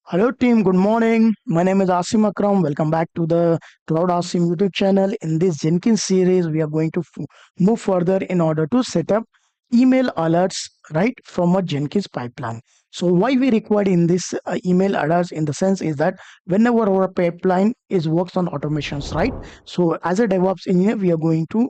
Hello team, good morning. My name is Asim Akram. Welcome back to the Cloud Asim YouTube channel. In this Jenkins series, we are going to move further in order to set up email alerts right from a Jenkins pipeline. So why we required in this email alerts in the sense is that whenever our pipeline is works on automations, right? So as a DevOps engineer, we are going to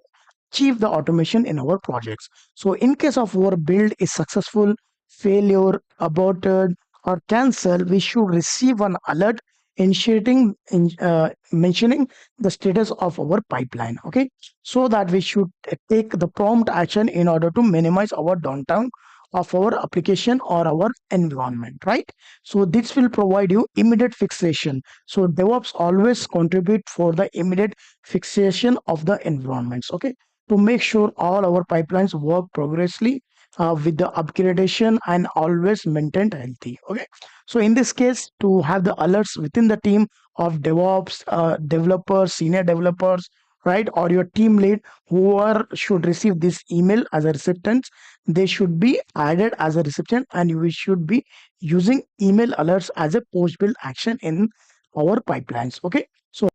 achieve the automation in our projects. So in case of our build is successful, failure, aborted, or cancel, we should receive an alert mentioning the status of our pipeline. Okay, so that we should take the prompt action in order to minimize our downtime of our application or our environment, right? So this will provide you immediate fixation. So DevOps always contribute for the immediate fixation of the environments. Okay, to make sure all our pipelines work progressively with the upgradation and always maintained healthy. Okay, so in this case, to have the alerts within the team of DevOps, developers, senior developers, right, or your team lead, whoever should receive this email as a recipient, they should be added as a recipient, and we should be using email alerts as a post build action in our pipelines. Okay, so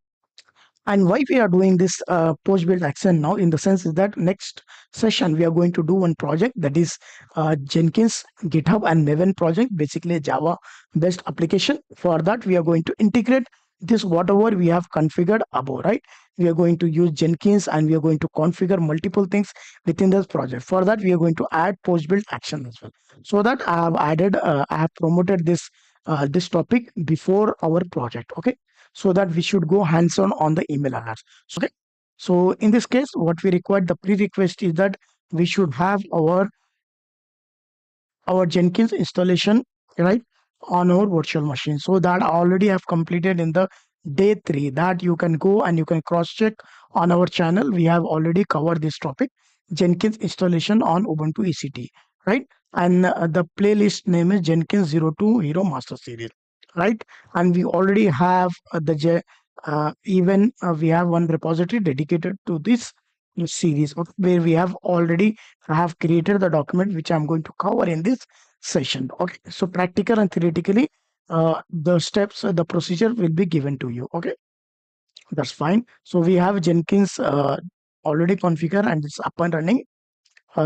and why we are doing this post build action now in the sense is that next session we are going to do one project that is Jenkins, GitHub and Maven project, basically a Java based application. For that we are going to integrate this whatever we have configured above, right? We are going to use Jenkins and we are going to configure multiple things within this project. For that we are going to add post build action as well. So that I have promoted this topic before our project. Okay, so that we should go hands-on on the email alerts. So, okay. So in this case, what we require, the prerequisite is that we should have our Jenkins installation, right, on our virtual machine. So that I already have completed in the day 3. That you can go and you can cross-check on our channel. We have already covered this topic, Jenkins installation on Ubuntu ECT, right? And the playlist name is Jenkins 02 Hero Master Series, right? And we already have we have one repository dedicated to this series, okay, where we have already have created the document which I'm going to cover in this session. Okay, so practical and theoretically, the steps, the procedure will be given to you. Okay, that's fine. So we have Jenkins already configured and it's up and running.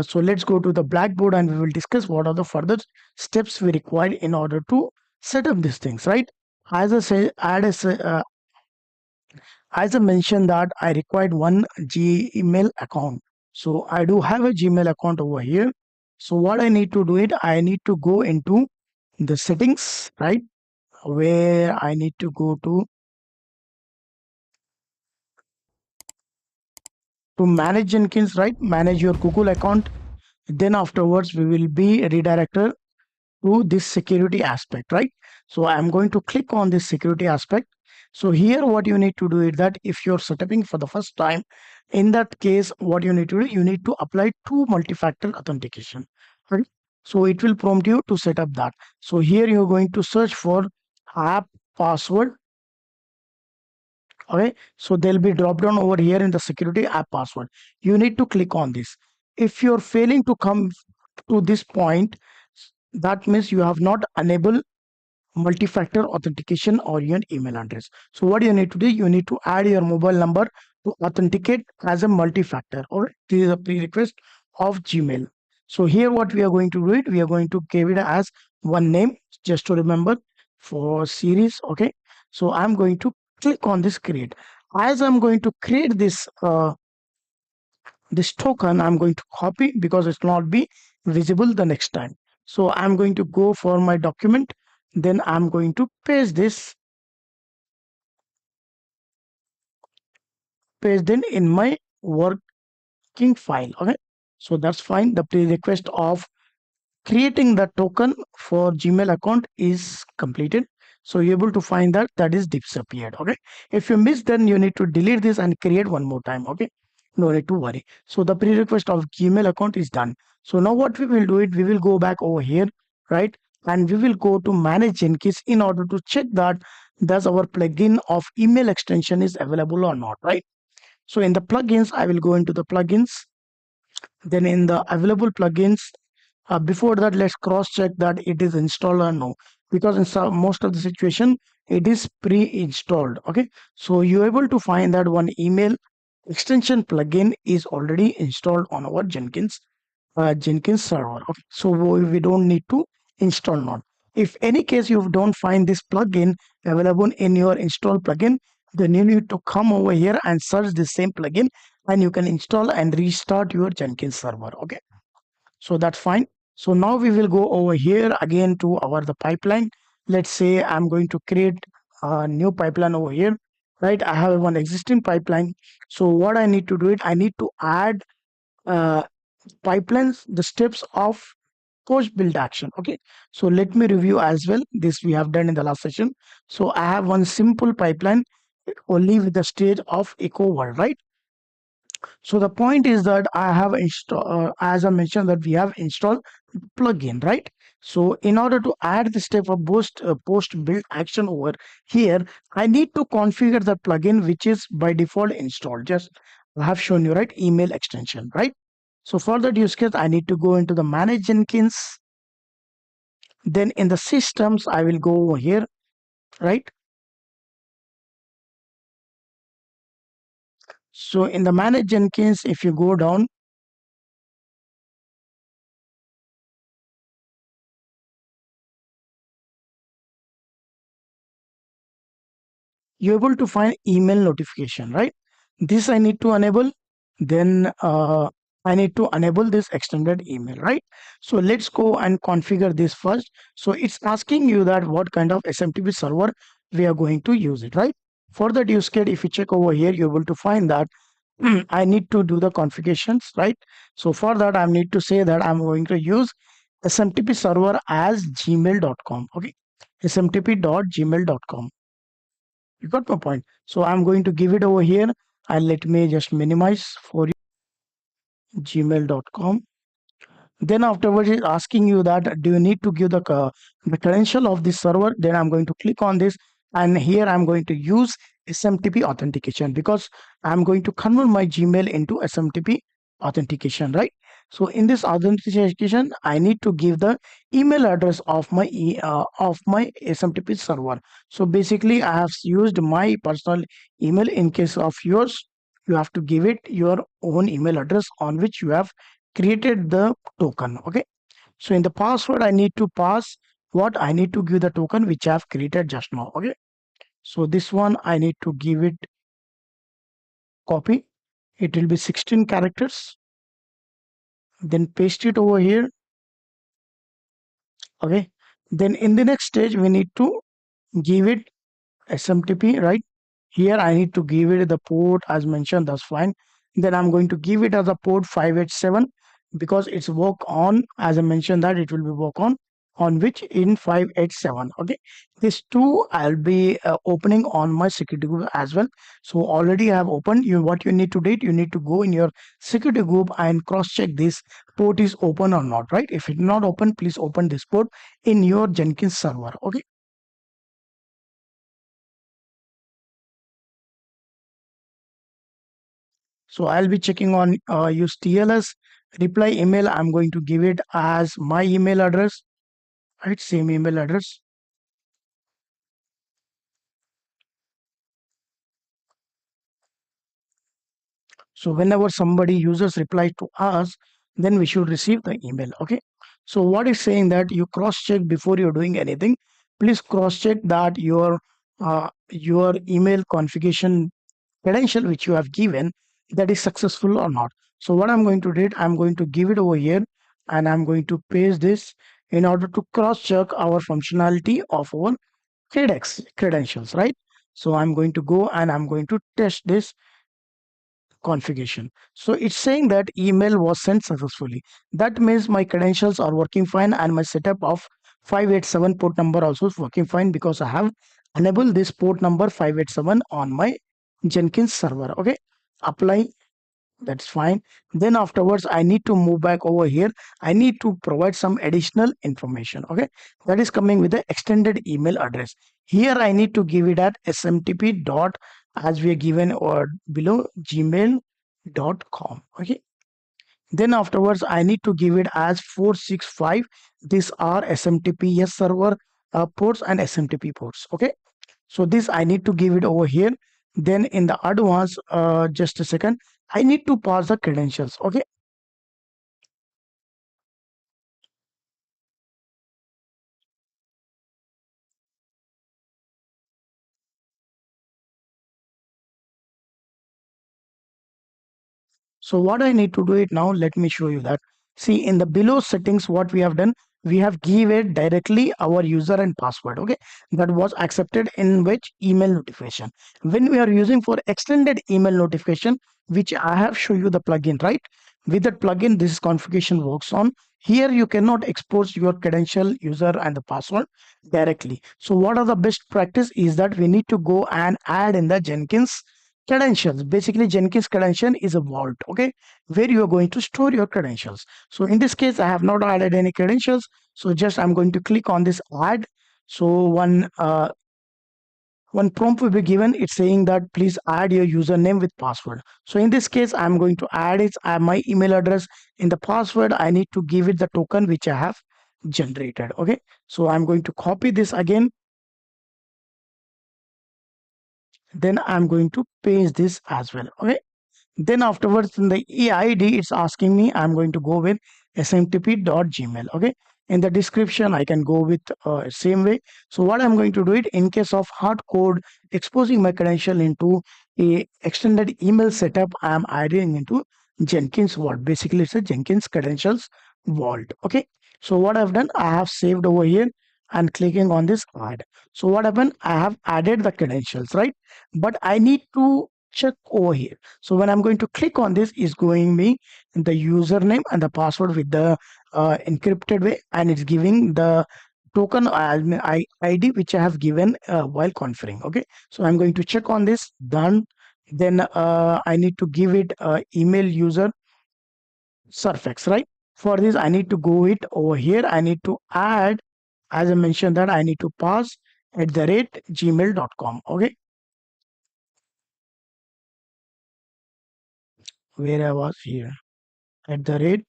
So let's go to the blackboard and we will discuss what are the further steps we require in order to set up these things, right? As I say, as I mentioned that I required one Gmail account. So I do have a Gmail account over here. So what I need to do it, I need to go into the settings, right? Where I need to go to manage Jenkins, right? Manage your Google account. Then afterwards, we will be redirected to this security aspect, right? So I'm going to click on this security aspect. So here what you need to do is that if you're setting for the first time, in that case, what you need to do, you need to apply two multi-factor authentication, right? So it will prompt you to set up that. So here you're going to search for app password. Okay, so there'll be drop down over here in the security app password. You need to click on this. If you're failing to come to this point, that means you have not enabled multi-factor authentication or your email address. So what you need to do, you need to add your mobile number to authenticate as a multi-factor, or this is a prerequisite of Gmail. So here what we are going to do it, we are going to give it as one name just to remember for series. Okay, so I'm going to click on this create. As I'm going to create this token, I'm going to copy because it's not be visible the next time. So I'm going to go for my document, then I'm going to paste then in my working file. Okay, so that's fine. The prerequisite of creating the token for Gmail account is completed. So you're able to find that is disappeared. Okay, if you miss, then you need to delete this and create one more time. Okay, no need to worry. So the prerequisite of Gmail account is done. So now what we will do it, we will go back over here, right? And we will go to manage Jenkins in order to check that does our plugin of email extension is available or not, right? So in the plugins, I will go into the plugins. Then in the available plugins, before that, let's cross check that it is installed or no. because in some most of the situation it is pre-installed. Okay, so you're able to find that one email extension plugin is already installed on our Jenkins server. Okay, so we don't need to install not. If any case you don't find this plugin available in your install plugin, then you need to come over here and search the same plugin, and you can install and restart your Jenkins server. Okay, so that's fine. So now we will go over here again to our the pipeline. Let's say I'm going to create a new pipeline over here, right? I have one existing pipeline. So what I need to do it, I need to add uh, pipelines, the steps of post build action. Okay, so let me review as well this we have done in the last session. So I have one simple pipeline only with the stage of echo world, right? So the point is that I have installed, as I mentioned, that we have installed plugin, right? So in order to add the step of post build action over here, I need to configure the plugin which is by default installed. Just I have shown you, right? Email extension, right? So for that use case, I need to go into the manage Jenkins. Then in the systems, I will go over here, right? So in the manage Jenkins, if you go down, you're able to find email notification, right? This I need to enable. Then I need to enable this extended email, right? So let's go and configure this first. So it's asking you that what kind of SMTP server we are going to use it, right? For that use case, if you check over here, you're able to find that I need to do the configurations, right? So for that, I need to say that I'm going to use SMTP server as gmail.com. Okay, smtp.gmail.com. You got my point. So I'm going to give it over here, and let me just minimize for you, gmail.com. Then afterwards it's asking you that do you need to give the credential of this server. Then I'm going to click on this, and here I'm going to use SMTP authentication because I'm going to convert my Gmail into SMTP authentication, right? So in this authentication, I need to give the email address of my SMTP server. So basically I have used my personal email. In case of yours, you have to give it your own email address on which you have created the token. Okay, so in the password I need to pass what I need to give the token which I have created just now. Okay, so this one I need to give it copy. It will be 16 characters. Then paste it over here. Okay, then in the next stage we need to give it SMTP, right? Here I need to give it the port as mentioned, that's fine. Then I'm going to give it as a port 587 because it's work on, as I mentioned, that it will be work on which in 587. Okay, this two I'll be opening on my security group as well. So already I have opened. You what you need to do, you need to go in your security group and cross check this port is open or not, right? If it's not open, please open this port in your Jenkins server. Okay, so I'll be checking on use TLS reply email. I'm going to give it as my email address, right? Same email address. So whenever somebody users reply to us, then we should receive the email. Okay. So what is saying that you cross check before you're doing anything. Please cross check that your email configuration credential which you have given, that is successful or not. So what I'm going to do, I'm going to give it over here, and I'm going to paste this in order to cross check our functionality of our credentials, right? So I'm going to go and I'm going to test this configuration. So it's saying that email was sent successfully. That means my credentials are working fine, and my setup of 587 port number also is working fine because I have enabled this port number 587 on my Jenkins server. Okay, apply, that's fine. Then afterwards I need to move back over here. I need to provide some additional information. Okay, that is coming with the extended email address. Here I need to give it at smtp dot, as we are given or below, gmail.com. Okay, then afterwards I need to give it as 465. These are SMTP server ports and SMTP ports. Okay, so this I need to give it over here. Then in the advanced, just a second, I need to pass the credentials. Okay, so what I need to do it now, let me show you that. See, in the below settings, what we have done, we have given directly our user and password. Okay, that was accepted in which email notification. When we are using for extended email notification, which I have shown you the plugin, right? With that plugin, this configuration works on. Here you cannot expose your credential, user and the password directly. So what are the best practice is that we need to go and add in the Jenkins credentials. Basically Jenkins credential is a vault, okay, where you are going to store your credentials. So in this case I have not added any credentials, so just I'm going to click on this add. So one prompt will be given, it's saying that please add your username with password. So in this case I'm going to add it, my email address. In the password I need to give it the token which I have generated. Okay, so I'm going to copy this again, then I'm going to paste this as well. Okay, then afterwards in the EID, it's asking me, I'm going to go with smtp.gmail. Okay. In the description, I can go with same way. So what I'm going to do it in case of hard code exposing my credential into a extended email setup, I'm adding into Jenkins vault. Basically, it's a Jenkins credentials vault. Okay. So what I've done, I have saved over here and clicking on this add. So what happened? I have added the credentials, right? But I need to check over here. So when I'm going to click on this, is going me the username and the password with the encrypted way, and it's giving the token ID which I have given while configuring. Okay, so I'm going to check on this. Done. Then I need to give it email user suffix, right? For this, I need to go it over here. I need to add, as I mentioned, that I need to pass at the rate gmail.com. Okay, where I was here at the rate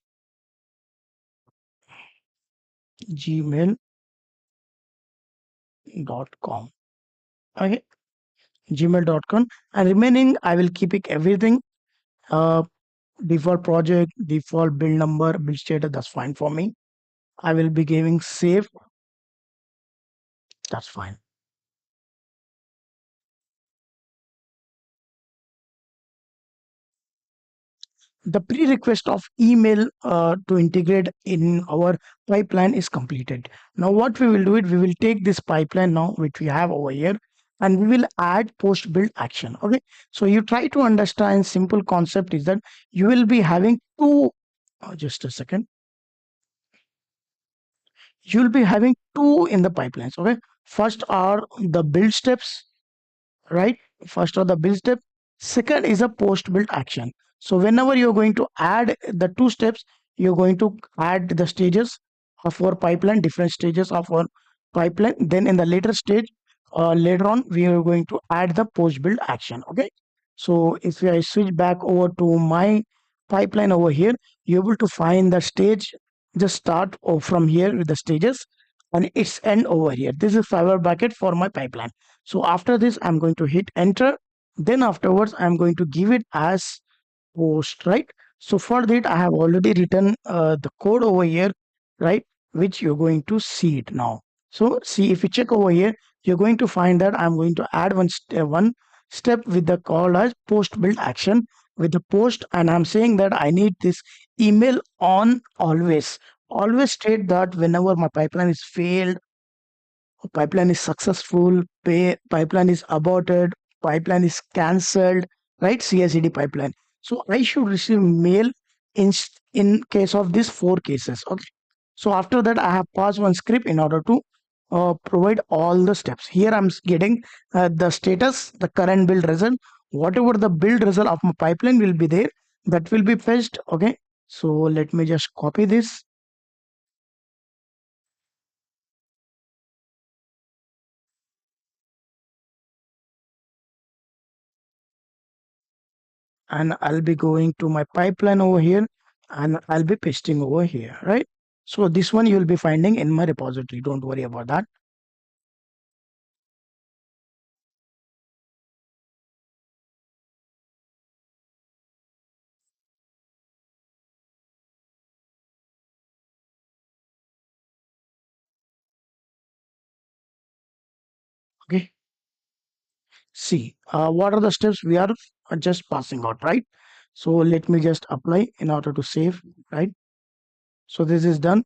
gmail.com. Okay, gmail.com, and remaining I will keep it everything. uh Default project, default build number, build status, that's fine for me. I will be giving save, that's fine. The pre-request of email to integrate in our pipeline is completed. Now what we will do it, we will take this pipeline now which we have over here, and we will add post build action. Okay, so you try to understand simple concept is that you will be having two, just a second, you'll be having two in the pipelines. Okay, first are the build steps, right? First are the build step, second is a post build action. So whenever you're going to add the two steps, you're going to add the stages of our pipeline, different stages of our pipeline. Then in the later stage, later on we are going to add the post build action. Okay, so if I switch back over to my pipeline over here, you're able to find the stage, just start from here with the stages, and its end over here. This is fiber bucket for my pipeline. So after this, I'm going to hit enter. Then afterwards, I'm going to give it as post, right? So for that, I have already written the code over here, right? Which you're going to see it now. So see, if you check over here, you're going to find that I'm going to add one step with the call as post build action with the post, and I'm saying that I need this email on always. Always state that whenever my pipeline is failed, pipeline is successful, pipeline is aborted, pipeline is cancelled, right? CI/CD pipeline. So I should receive mail in in case of these four cases. Okay. So after that, I have passed one script in order to provide all the steps. Here I'm getting the status, the current build result, whatever the build result of my pipeline will be there, that will be fetched. Okay. So let me just copy this, and I'll be going to my pipeline over here, and I'll be pasting over here, right? So this one you'll be finding in my repository. Don't worry about that. Okay, see, what are the steps we are just passing out, right? So let me just apply in order to save, right? So this is done.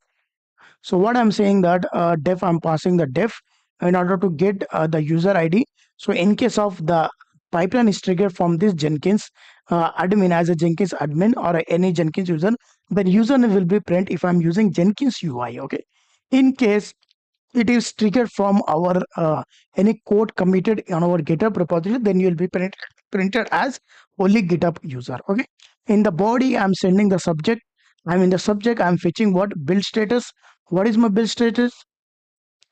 So what I'm saying that def, I'm passing the def in order to get the user ID. So in case of the pipeline is triggered from this Jenkins admin, as a Jenkins admin or any Jenkins user, the username will be print if I'm using Jenkins UI. Okay. In case it is triggered from our any code committed on our GitHub repository, then you will be printed as only GitHub user. Okay. In the body, I'm sending the subject. I'm in the subject. I'm fetching what build status. What is my build status?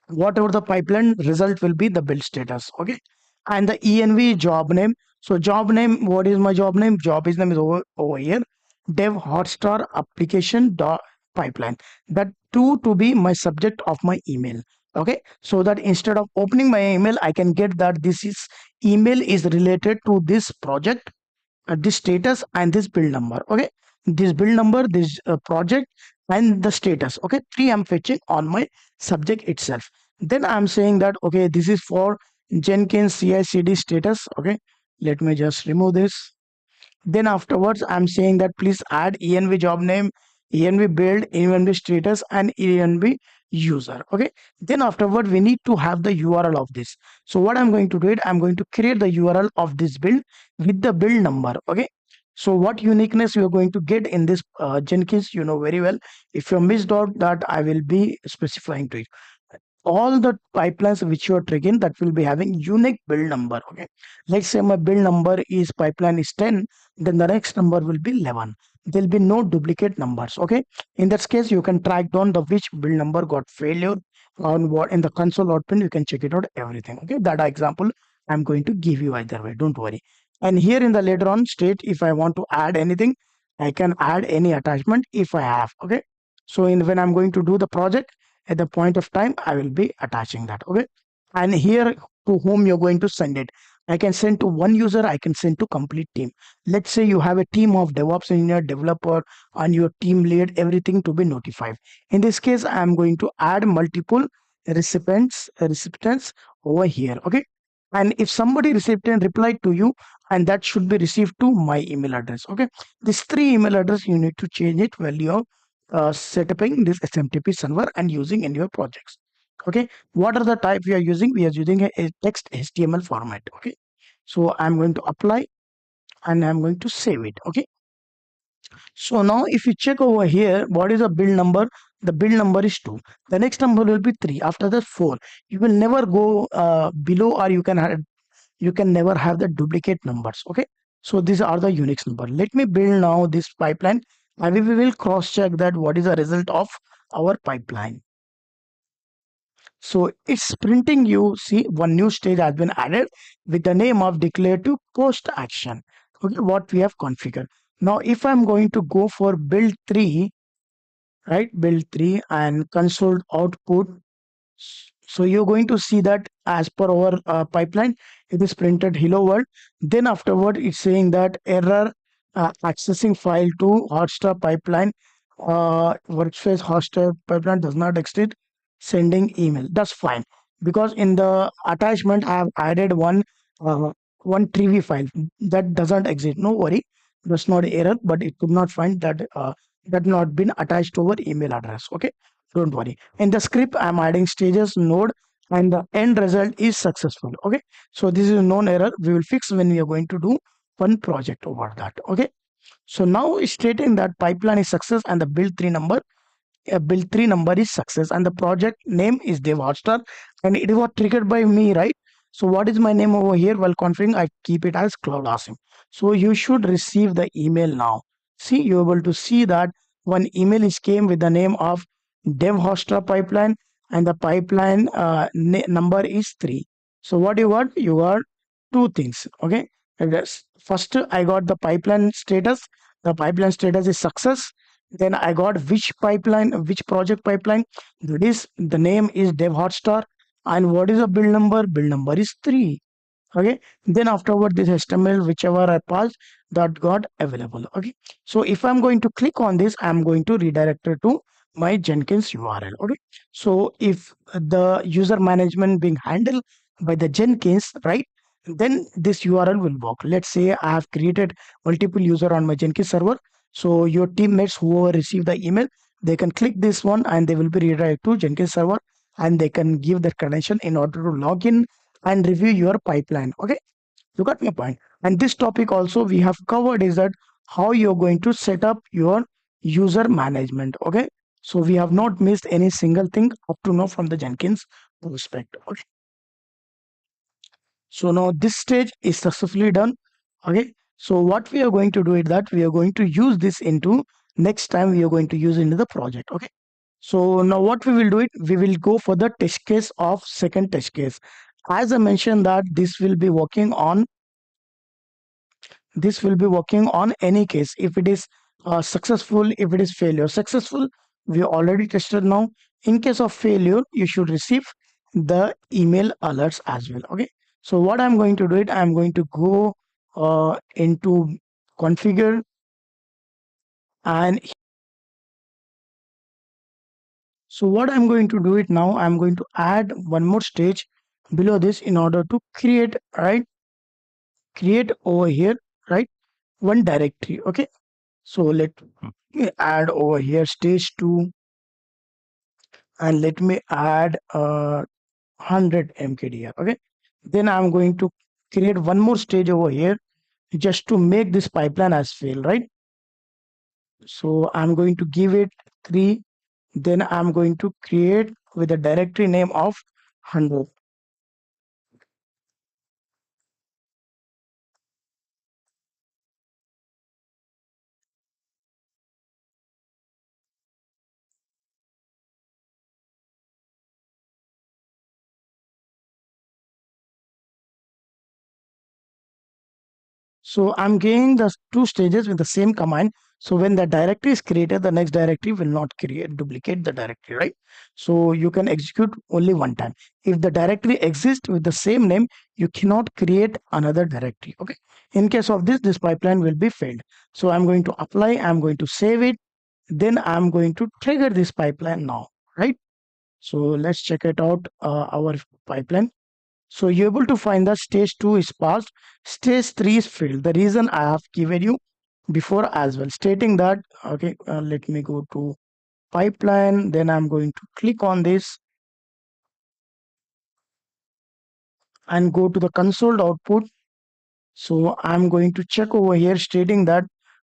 Whatever the pipeline result will be the build status. Okay. And the env job name. So job name, what is my job name? Job is name is over here. Dev hotstar application dot pipeline. That two to be my subject of my email. Okay. So that instead of opening my email, I can get that this is email is related to this project, this status and this build number. Okay, this build number, this project and the status. Okay, three I'm fetching on my subject itself. Then I'm saying that okay, this is for Jenkins CI/CD status. Okay, let me just remove this. Then afterwards, I'm saying that please add env job name, env build, env status, and env user. Okay. Then afterward, we need to have the URL of this. So what I'm going to do it, I'm going to create the URL of this build with the build number. Okay. So what uniqueness you're going to get in this Jenkins, you know very well. If you missed out that, I will be specifying to you all the pipelines which you are triggering that will be having unique build number. Okay, let's say my build number is pipeline is 10, then the next number will be 11. There'll be no duplicate numbers. Okay, in that case you can track down the which build number got failure on what in the console output. You can check it out everything. Okay, that example I'm going to give you either way, don't worry. And here in the later on state, if I want to add anything, I can add any attachment if I have. Okay, so in when I'm going to do the project, at the point of time I will be attaching that. Okay, and here to whom you're going to send it, I can send to one user, I can send to complete team. Let's say you have a team of DevOps engineer, developer, and your team lead, everything to be notified. In this case, I am going to add multiple recipients over here. Okay, and if somebody recipient replied to you, and that should be received to my email address. Okay, this three email address you need to change it while you're setting this SMTP server and using in your projects. Okay, what are the type we are using? We are using a text HTML format. Okay, so I'm going to apply and I'm going to save it. Okay, so now if you check over here, what is the build number? The build number is 2. The next number will be 3. After that 4. You will never go below, or you can never have the duplicate numbers. Okay, so these are the Unix number. Let me build now this pipeline and we will cross check that what is the result of our pipeline. So it's printing, you see one new stage has been added with the name of declare to post action. Okay, what we have configured. Now if I'm going to go for build 3, right, build 3 and console output, so you're going to see that as per our pipeline, it is printed hello world. Then afterward, it's saying that error accessing file to Hotstar pipeline. Workspace Hotstar pipeline does not exist. Sending email. That's fine, because in the attachment I have added one trivia file that doesn't exist. No worry, that's not error, but it could not find that that not been attached to our email address. Okay, don't worry. In the script, I'm adding stages node and the end result is successful. Okay, so this is a known error. We will fix when we are going to do one project over that. Okay, so now it's stating that pipeline is success and the build 3 number is success and the project name is DevOps and it was triggered by me, right? So what is my name over here? While configuring, I keep it as Cloud Awesome. So you should receive the email now. See, you're able to see that one email is came with the name of DevHostra pipeline and the pipeline number is 3. So what you got? You got two things. Okay. First, I got the pipeline status. The pipeline status is success. Then I got which pipeline, which project pipeline. That is, the name is DevHotstar. And what is the build number? Build number is 3. Okay, then afterward this HTML whichever I passed, that got available. Okay, so if I'm going to click on this, I'm going to redirect it to my Jenkins URL. Okay, so if the user management being handled by the Jenkins, right? Then this URL will work. Let's say I have created multiple user on my Jenkins server. So your teammates who receive the email, they can click this one and they will be redirected to Jenkins server, and they can give their credential in order to log in and review your pipeline. Okay, you got my point. And this topic also we have covered is that how you're going to set up your user management. Okay, so we have not missed any single thing up to now from the Jenkins perspective. Okay, so now this stage is successfully done. Okay, so what we are going to do is that we are going to use this into next time we are going to use into the project. Okay, so now what we will do it, we will go for the test case of second test case. As I mentioned that this will be working on any case. If it is successful, if it is failure. Successful, we already tested now. In case of failure, you should receive the email alerts as well. Okay, so what I'm going to do it, I'm going to go into configure, and so what I'm going to do it now, I'm going to add one more stage below this in order to create, right, create over here, right, one directory. Okay, so let me add over here stage 2, and let me add 100 mkdir. Okay, then I'm going to create one more stage over here just to make this pipeline as fail, right? So I'm going to give it 3, then I'm going to create with a directory name of 100. So I'm giving the 2 stages with the same command. So when the directory is created, the next directory will not duplicate the directory, right? So you can execute only one time. If the directory exists with the same name, you cannot create another directory. Okay. In case of this pipeline will be failed. So I'm going to apply, I'm going to save it. Then I'm going to trigger this pipeline now, right? So let's check it out, our pipeline. So you're able to find that stage 2 is passed, stage 3 is failed. The reason I have given you before as well, stating that, okay, let me go to pipeline, then I'm going to click on this and go to the console output. So I'm going to check over here stating that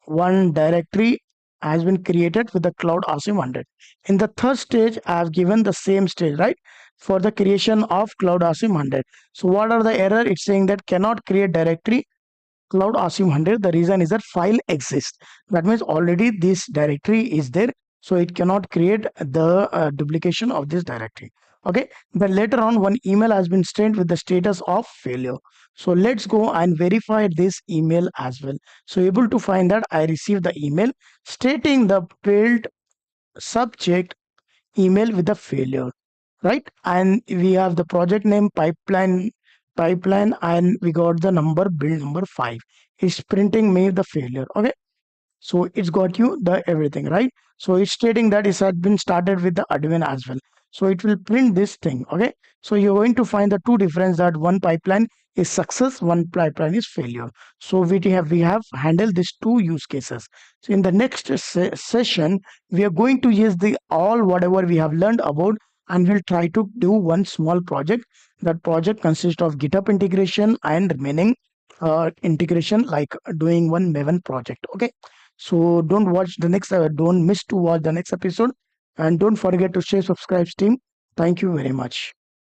one directory has been created with the cloud ASIM 100. In the third stage, I have given the same stage, right? For the creation of cloud ASIM 100. So what are the error? It's saying that cannot create directory cloud ASIM 100. The reason is that file exists. That means already this directory is there. So it cannot create the duplication of this directory. Okay. But later on, one email has been sent with the status of failure. So let's go and verify this email as well. So able to find that I received the email stating the failed subject email with the failure, right? And we have the project name pipeline, and we got the number build number 5. It's printing me the failure. Okay, so it's got you the everything, right? So it's stating that it has been started with the admin as well. So it will print this thing. Okay, so you're going to find the two difference, that one pipeline is success, one pipeline is failure. So we have handled these two use cases. So in the next session, we are going to use the all whatever we have learned about, and we'll try to do one small project. That project consists of GitHub integration and remaining integration, like doing one Maven project. Okay, so don't miss to watch the next episode, and don't forget to share, subscribe, team. Thank you very much.